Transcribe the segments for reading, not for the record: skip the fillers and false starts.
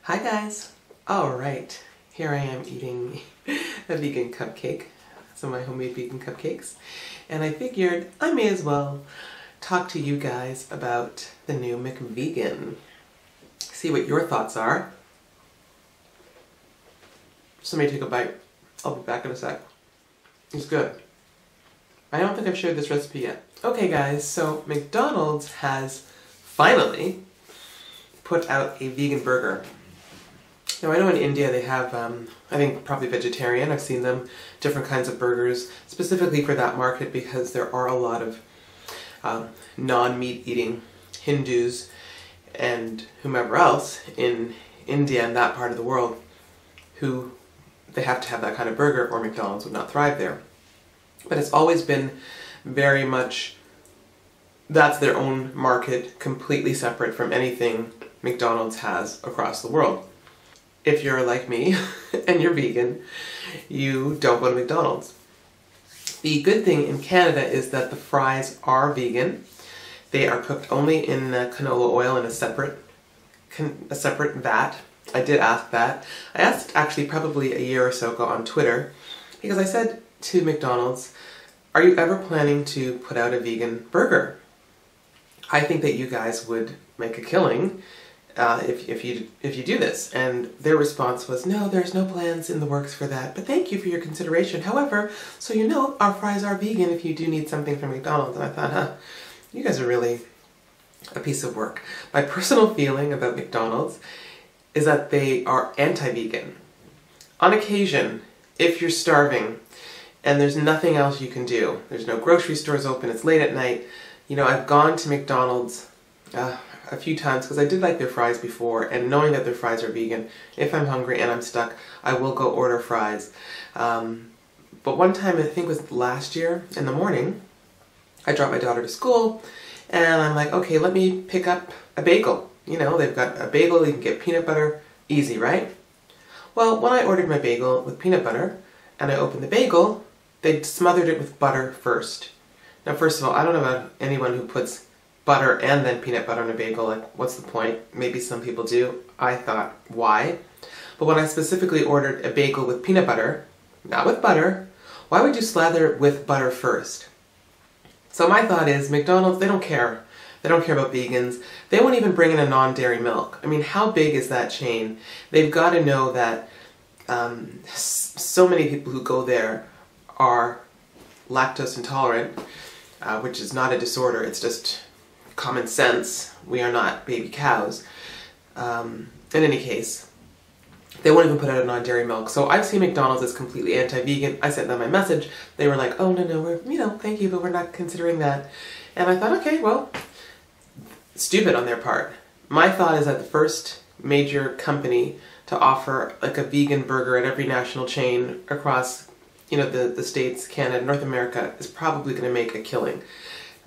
Hi guys! Alright, here I am eating a vegan cupcake, some of my homemade vegan cupcakes, and I figured I may as well talk to you guys about the new McVegan. See what your thoughts are. Somebody take a bite. I'll be back in a sec. It's good. I don't think I've shared this recipe yet. Okay guys, so McDonald's has finally put out a vegan burger. Now I know in India they have, I think probably vegetarian. I've seen them, different kinds of burgers, specifically for that market because there are a lot of non-meat eating Hindus and whomever else in India and that part of the world who they have to have that kind of burger or McDonald's would not thrive there. But it's always been very much, that's their own market, completely separate from anything McDonald's has across the world. If you're like me and you're vegan, you don't go to McDonald's. The good thing in Canada is that the fries are vegan. They are cooked only in canola oil in a separate vat. I did ask that. I asked actually probably a year or so ago on Twitter because I said to McDonald's, are you ever planning to put out a vegan burger? I think that you guys would make a killing if you do this. And their response was, no, there's no plans in the works for that, but thank you for your consideration. However, so you know, our fries are vegan if you do need something from McDonald's. And I thought, you guys are really a piece of work. My personal feeling about McDonald's is that they are anti-vegan. On occasion, if you're starving and there's nothing else you can do, there's no grocery stores open, it's late at night, you know, I've gone to McDonald's a few times because I did like their fries before, and knowing that their fries are vegan, if I'm hungry and I'm stuck, I will go order fries. But one time, I think it was last year, in the morning, I dropped my daughter to school, and I'm like, okay, let me pick up a bagel. You know, they've got a bagel, you can get peanut butter, easy, right? Well, when I ordered my bagel with peanut butter, and I opened the bagel, they smothered it with butter first. Now, first of all, I don't know about anyone who puts butter and then peanut butter on a bagel. Like, what's the point? Maybe some people do. I thought, why? But when I specifically ordered a bagel with peanut butter, not with butter, why would you slather it with butter first? So my thought is, McDonald's, they don't care. They don't care about vegans. They won't even bring in a non-dairy milk. I mean, how big is that chain? They've got to know that so many people who go there are lactose intolerant, which is not a disorder, it's just common sense. We are not baby cows. In any case, they won't even put out a non-dairy milk. So I've seen McDonald's as completely anti-vegan. I sent them my message. They were like, oh, no, we're, you know, thank you, but we're not considering that. And I thought, okay, well, stupid on their part. My thought is that the first major company to offer like a vegan burger at every national chain across, you know, the States, Canada, North America is probably going to make a killing.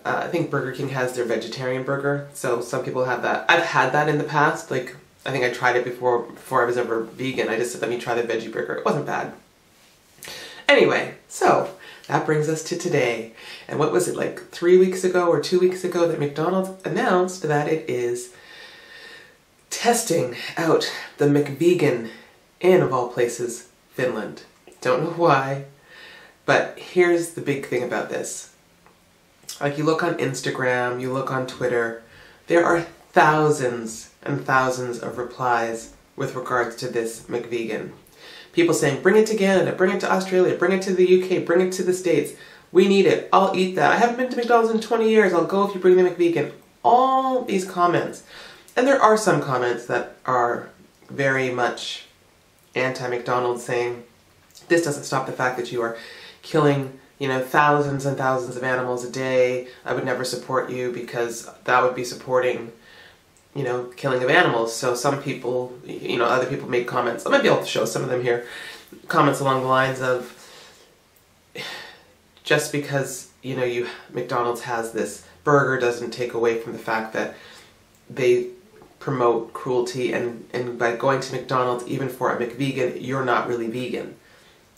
I think Burger King has their vegetarian burger, so some people have that. I've had that in the past, like, I think I tried it before I was ever vegan. I just said, let me try the veggie burger. It wasn't bad. Anyway, so that brings us to today. And what was it, like 3 weeks ago or 2 weeks ago that McDonald's announced that it is testing out the McVegan in, of all places, Finland. Don't know why, but here's the big thing about this. Like, you look on Instagram, you look on Twitter, there are thousands and thousands of replies with regards to this McVegan. People saying, bring it to Canada, bring it to Australia, bring it to the UK, bring it to the States. We need it. I'll eat that. I haven't been to McDonald's in 20 years. I'll go if you bring the McVegan. All these comments. And there are some comments that are very much anti-McDonald's, saying, this doesn't stop the fact that you are killing, you know, thousands and thousands of animals a day. I would never support you because that would be supporting, you know, killing of animals. So some people, you know, other people make comments. I might be able to show some of them here. Comments along the lines of, just because, you know, McDonald's has this burger doesn't take away from the fact that they promote cruelty, and by going to McDonald's, even for a McVegan, you're not really vegan.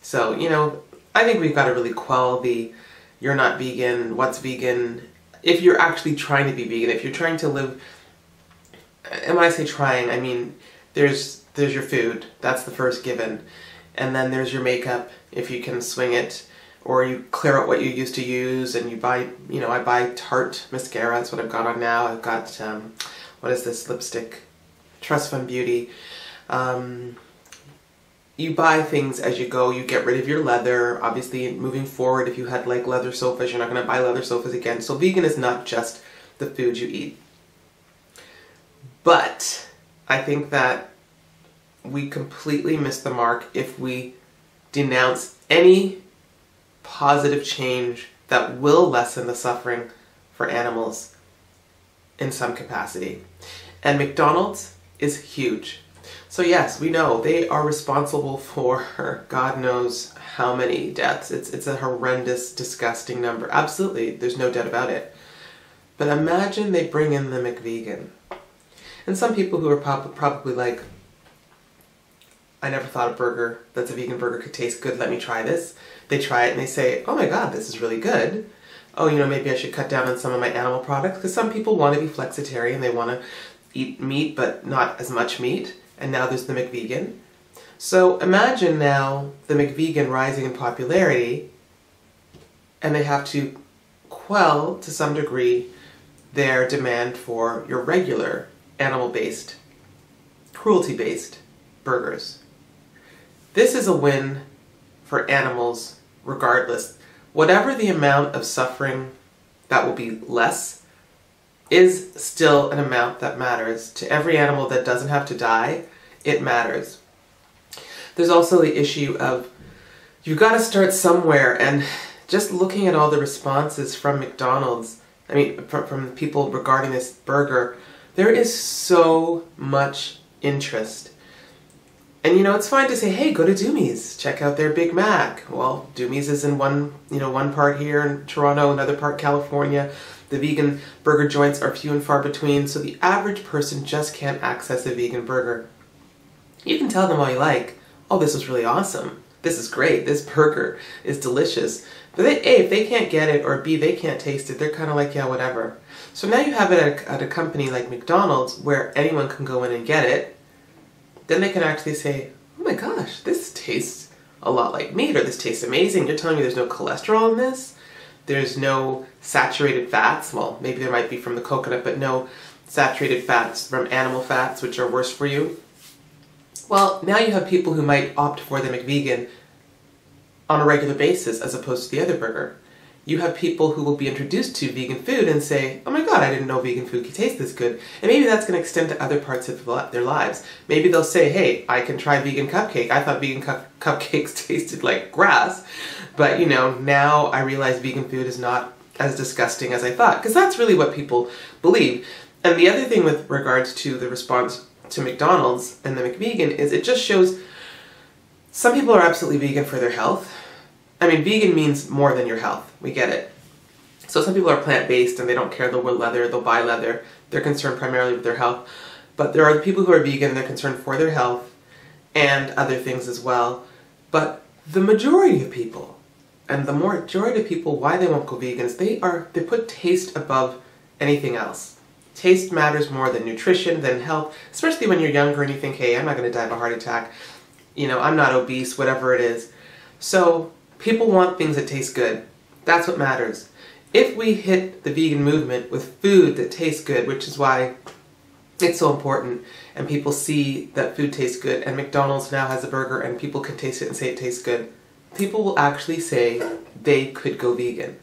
So, you know, I think we've got to really quell the you're not vegan, what's vegan. If you're actually trying to be vegan, if you're trying to live, and when I say trying, I mean there's there's your food. That's the first given. And then there's your makeup, if you can swing it. Or you clear out what you used to use and you buy, you know, I buy Tarte mascara. That's what I've got on now. I've got, what is this lipstick? Trust Fund Beauty. You buy things as you go. You get rid of your leather. Obviously, moving forward, if you had like leather sofas, you're not going to buy leather sofas again. So vegan is not just the food you eat. But I think that we completely miss the mark if we denounce any positive change that will lessen the suffering for animals in some capacity. And McDonald's is huge. So yes, we know they are responsible for God knows how many deaths. It's a horrendous, disgusting number. Absolutely, there's no doubt about it. But imagine they bring in the McVegan. And some people who are probably like, I never thought a burger that's a vegan burger could taste good, let me try this. They try it and they say, oh my god, this is really good. Oh, you know, maybe I should cut down on some of my animal products, because some people want to be flexitarian, they want to eat meat but not as much meat, and now there's the McVegan. So imagine now the McVegan rising in popularity, and they have to quell, to some degree, their demand for your regular animal-based, cruelty-based burgers. This is a win for animals regardless. Whatever the amount of suffering that will be less is still an amount that matters. To every animal that doesn't have to die, it matters. There's also the issue of you've got to start somewhere, and just looking at all the responses from McDonald's, I mean from people regarding this burger, there is so much interest. And you know, it's fine to say, hey, go to Doomies, check out their Big Mac. Well, Doomies is in one part here in Toronto, another part California. The vegan burger joints are few and far between, so the average person just can't access a vegan burger. You can tell them all you like, oh, this was really awesome. This is great. This burger is delicious. But A, if they can't get it, or B, they can't taste it, they're kind of like, yeah, whatever. So now you have it at a company like McDonald's where anyone can go in and get it. Then they can actually say, oh my gosh, this tastes a lot like meat, or this tastes amazing. You're telling me there's no cholesterol in this? There's no saturated fats. Well, maybe there might be from the coconut, but no saturated fats from animal fats, which are worse for you. Well, now you have people who might opt for the McVegan on a regular basis as opposed to the other burger. You have people who will be introduced to vegan food and say, oh my god, I didn't know vegan food could taste this good. And maybe that's going to extend to other parts of their lives. Maybe they'll say, hey, I can try vegan cupcake. I thought vegan cupcakes tasted like grass. But, you know, now I realize vegan food is not as disgusting as I thought. Because that's really what people believe. And the other thing with regards to the response to McDonald's and the McVegan is it just shows some people are absolutely vegan for their health. I mean, vegan means more than your health. We get it. So some people are plant-based and they don't care. They'll wear leather, they'll buy leather. They're concerned primarily with their health. But there are people who are vegan, they're concerned for their health and other things as well. But the majority of people, and the majority of people, why they won't go vegan is they put taste above anything else. Taste matters more than nutrition, than health, especially when you're younger and you think, hey, I'm not going to die of a heart attack. You know, I'm not obese, whatever it is. So people want things that taste good. That's what matters. If we hit the vegan movement with food that tastes good, which is why it's so important, and people see that food tastes good, and McDonald's now has a burger and people can taste it and say it tastes good, people will actually say they could go vegan.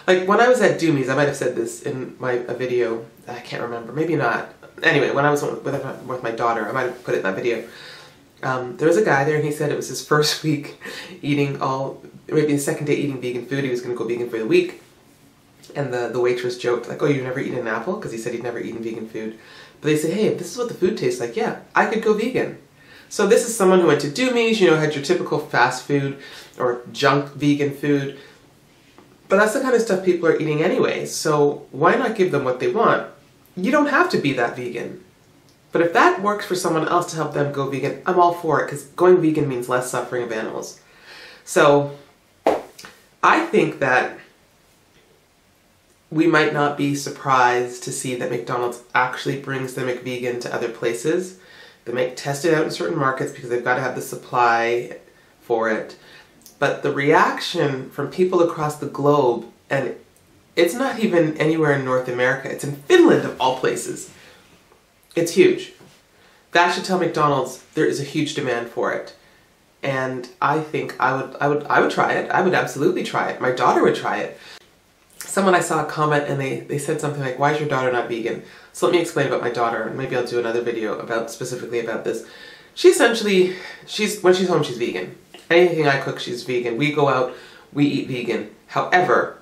Like when I was at Doomies, I might have said this in a video, I can't remember, maybe not. Anyway, when I was with my daughter, I might have put it in that video. There was a guy there and he said it was his first week eating maybe the second day eating vegan food, he was going to go vegan for the week. And the waitress joked, like, oh, you've never eaten an apple? Because he said he'd never eaten vegan food. But they said, hey, if this is what the food tastes like, yeah, I could go vegan. So this is someone who went to Doomies, you know, had your typical fast food or junk vegan food. But that's the kind of stuff people are eating anyway, so why not give them what they want? You don't have to be that vegan. But if that works for someone else to help them go vegan, I'm all for it, because going vegan means less suffering of animals. So I think that we might not be surprised to see that McDonald's actually brings the McVegan to other places, They might test it out in certain markets because they've got to have the supply for it. But the reaction from people across the globe, and it's not even anywhere in North America, it's in Finland of all places. It's huge. That should tell McDonald's there is a huge demand for it. And I think I would try it. I would absolutely try it. My daughter would try it. Someone, I saw a comment and they said something like, why is your daughter not vegan? So let me explain about my daughter, and maybe I'll do another video specifically about this. When she's home, she's vegan. Anything I cook, she's vegan. We go out, we eat vegan. However,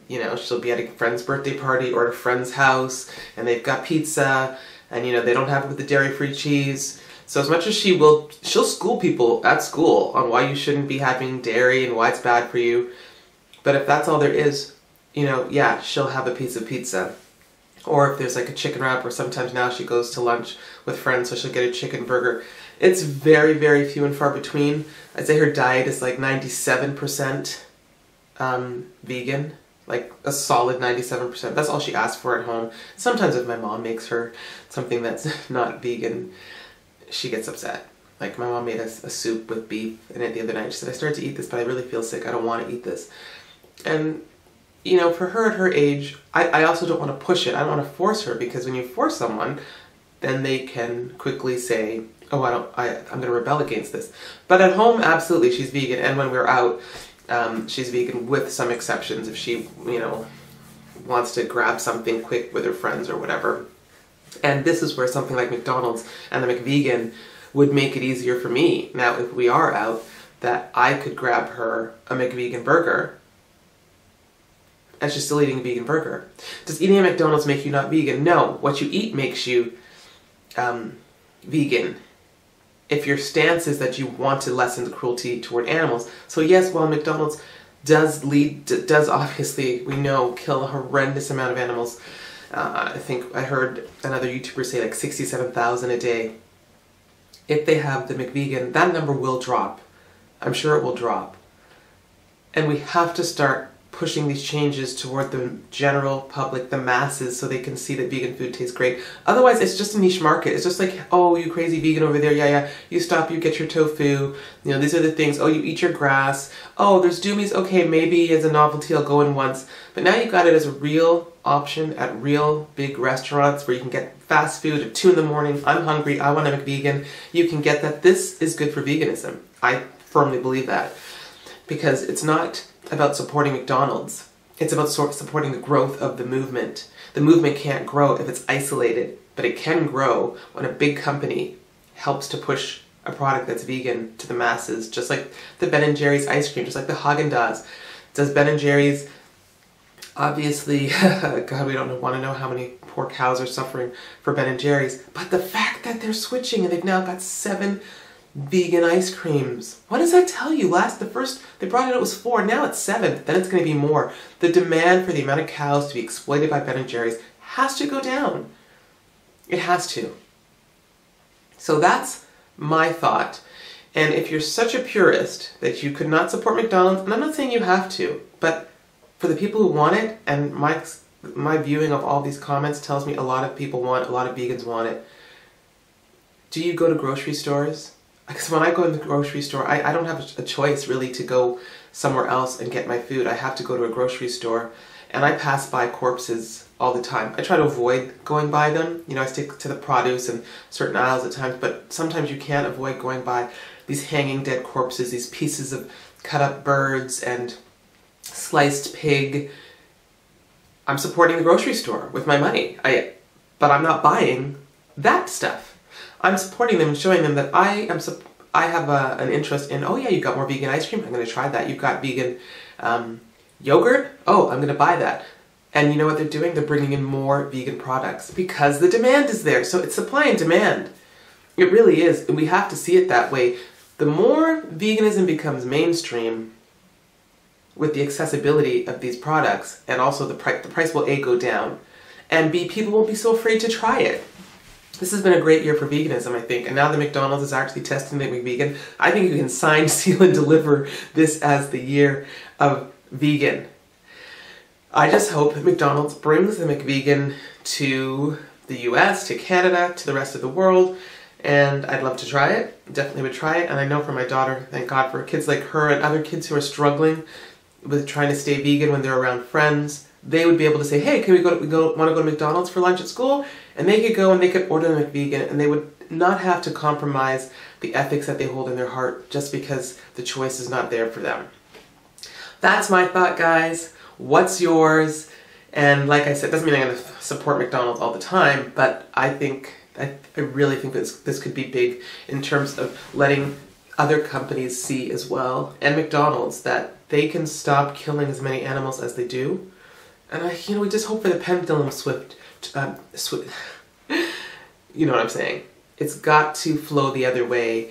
you know, she'll be at a friend's birthday party or at a friend's house, and they've got pizza, and you know, they don't have it with the dairy-free cheese. So as much as she'll school people at school on why you shouldn't be having dairy and why it's bad for you. But if that's all there is, you know, yeah, she'll have a piece of pizza. Or if there's like a chicken wrap, or sometimes now she goes to lunch with friends, so she'll get a chicken burger. It's very, very few and far between. I'd say her diet is like 97% vegan. Like a solid 97%. That's all she asks for at home. Sometimes if my mom makes her something that's not vegan, she gets upset. Like my mom made us a soup with beef in it the other night. She said, I started to eat this, but I really feel sick. I don't want to eat this. And, you know, for her at her age, I also don't want to push it. I don't want to force her, because when you force someone, then they can quickly say, oh, I'm going to rebel against this. But at home, absolutely, she's vegan. And when we're out, she's vegan with some exceptions. If she, you know, wants to grab something quick with her friends or whatever. And this is where something like McDonald's and the McVegan would make it easier for me. Now, if we are out, that I could grab her a McVegan burger, and she's still eating a vegan burger. Does eating at McDonald's make you not vegan? No. What you eat makes you vegan. If your stance is that you want to lessen the cruelty toward animals. So yes, while McDonald's does obviously, we know, kill a horrendous amount of animals. I think I heard another YouTuber say like 67,000 a day. If they have the McVegan, that number will drop. I'm sure it will drop. And we have to start pushing these changes toward the general public, the masses, so they can see that vegan food tastes great. Otherwise, it's just a niche market. It's just like, oh, you crazy vegan over there, yeah, you stop, you get your tofu, you know, these are the things. Oh, you eat your grass. Oh, there's Doomies, okay, maybe as a novelty I'll go in once. But now you've got it as a real option at real big restaurants where you can get fast food at 2 in the morning. I'm hungry, I want a McVegan. You can get that. This is good for veganism. I firmly believe that. Because it's not about supporting McDonald's. It's about supporting the growth of the movement. The movement can't grow if it's isolated, but it can grow when a big company helps to push a product that's vegan to the masses, just like the Ben & Jerry's ice cream, just like the Haagen-Dazs. Does Ben & Jerry's, obviously, God, we don't want to know how many poor cows are suffering for Ben & Jerry's, but the fact that they're switching and they've now got 7 vegan ice creams. What does that tell you? The first they brought it was 4, now it's 7, then it's going to be more. The demand for the amount of cows to be exploited by Ben & Jerry's has to go down. It has to. So that's my thought. And if you're such a purist that you could not support McDonald's, and I'm not saying you have to, but for the people who want it, and my viewing of all these comments tells me a lot of people want, a lot of vegans want it. Do you go to grocery stores? Because when I go in the grocery store, I don't have a choice really to go somewhere else and get my food. I have to go to a grocery store, and I pass by corpses all the time. I try to avoid going by them. You know, I stick to the produce and certain aisles at times, but sometimes you can't avoid going by these hanging dead corpses, these pieces of cut up birds and sliced pig. I'm supporting the grocery store with my money, but I'm not buying that stuff. I'm supporting them and showing them that I have an interest in, oh yeah, you've got more vegan ice cream, I'm going to try that. You've got vegan yogurt, oh, I'm going to buy that. And you know what they're doing? They're bringing in more vegan products because the demand is there. So it's supply and demand. It really is. And we have to see it that way. The more veganism becomes mainstream with the accessibility of these products, and also the price will A, go down, and B, people won't be so afraid to try it. This has been a great year for veganism, I think, and now that McDonald's is actually testing the McVegan, I think you can sign, seal, and deliver this as the year of vegan. I just hope McDonald's brings the McVegan to the US, to Canada, to the rest of the world, and I'd love to try it. Definitely would try it, and I know for my daughter, thank God for kids like her and other kids who are struggling with trying to stay vegan when they're around friends, they would be able to say, hey, can want to go to McDonald's for lunch at school? And they could go and they could order the McVegan, and they would not have to compromise the ethics that they hold in their heart just because the choice is not there for them. That's my thought, guys. What's yours? And like I said, it doesn't mean I'm going to support McDonald's all the time, but I really think this could be big in terms of letting other companies see as well, and McDonald's, that they can stop killing as many animals as they do. And we just hope for the pendulum swift, you know what I'm saying? It's got to flow the other way,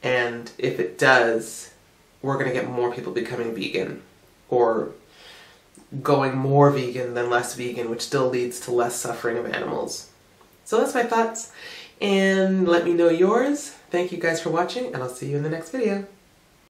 and if it does, we're going to get more people becoming vegan, or going more vegan than less vegan, which still leads to less suffering of animals. So that's my thoughts, and let me know yours. Thank you guys for watching, and I'll see you in the next video.